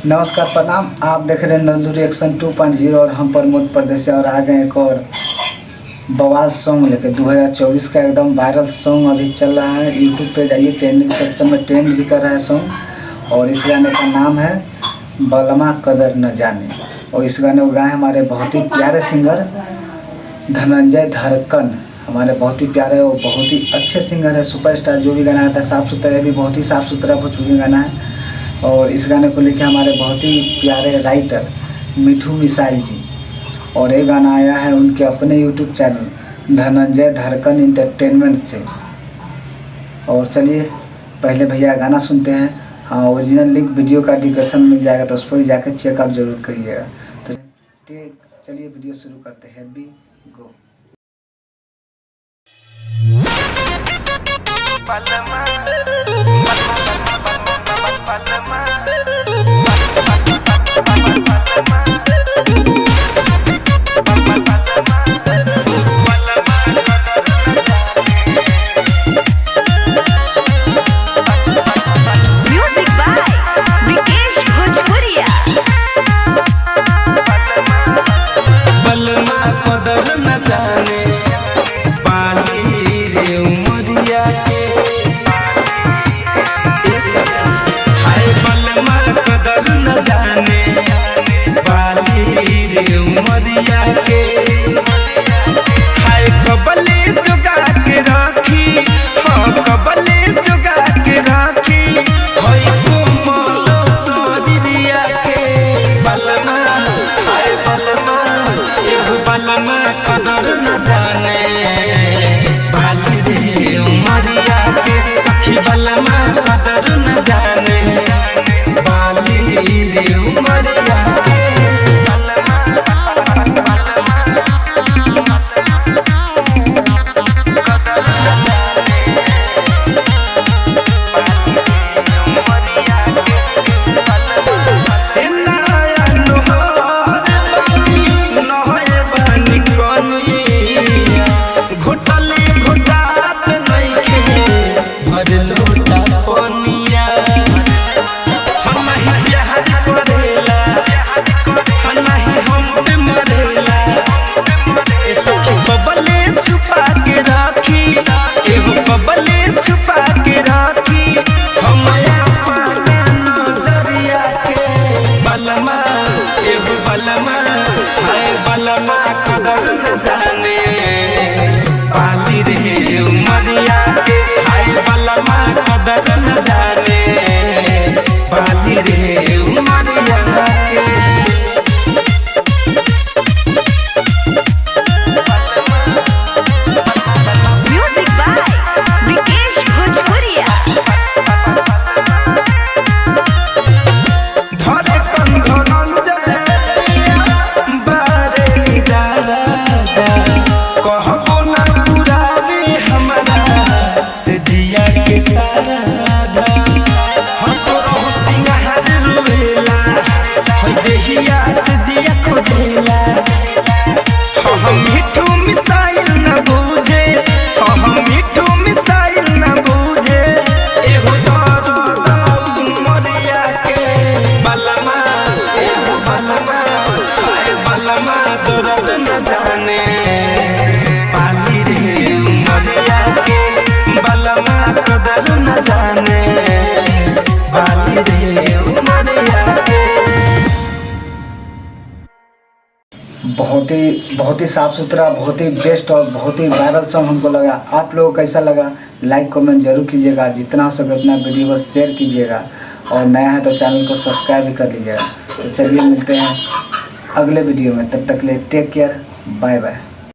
नमस्कार प्रणाम। आप देख रहे हैं नंदू रिएक्शन 2.0 और हम प्रमोद परदेसी और आ गए एक और बवाल सॉन्ग लेकर 2024 का एकदम वायरल सॉन्ग अभी चल रहा है। यूट्यूब पे जाइए, ट्रेंडिंग सेक्शन में ट्रेंड भी कर रहा है सॉन्ग। और इस गाने का नाम है बलमा कदर न जाने। और इस गाने को गाए हमारे बहुत ही प्यारे सिंगर धनंजय धड़कन। हमारे बहुत ही प्यारे और बहुत ही अच्छे सिंगर है, सुपरस्टार। जो भी गाना आता है साफ़ सुथरा, भी बहुत ही साफ़ सुथरा भोजपुरी गाना है। और इस गाने को लेके हमारे बहुत ही प्यारे राइटर मिठू मिसाइल जी, और ये गाना आया है उनके अपने यूट्यूब चैनल धनंजय धड़कन इंटरटेनमेंट से। और चलिए पहले भैया गाना सुनते हैं। हाँ, ओरिजिनल लिंक वीडियो का डिस्क्रिप्शन मिल जाएगा, तो उस पर जाकर चेकआउट जरूर करिएगा। तो चलिए वीडियो शुरू करते हैं। Be go. बहुत ही साफ़ सुथरा, बहुत ही बेस्ट और बहुत ही वायरल सॉन्ग हमको लगा। आप लोगों को कैसा लगा लाइक कमेंट जरूर कीजिएगा। जितना हो सके उतना वीडियो को शेयर कीजिएगा, और नया है तो चैनल को सब्सक्राइब भी कर लीजिएगा। तो चलिए मिलते हैं अगले वीडियो में, तब तक के लिए टेक केयर, बाय बाय।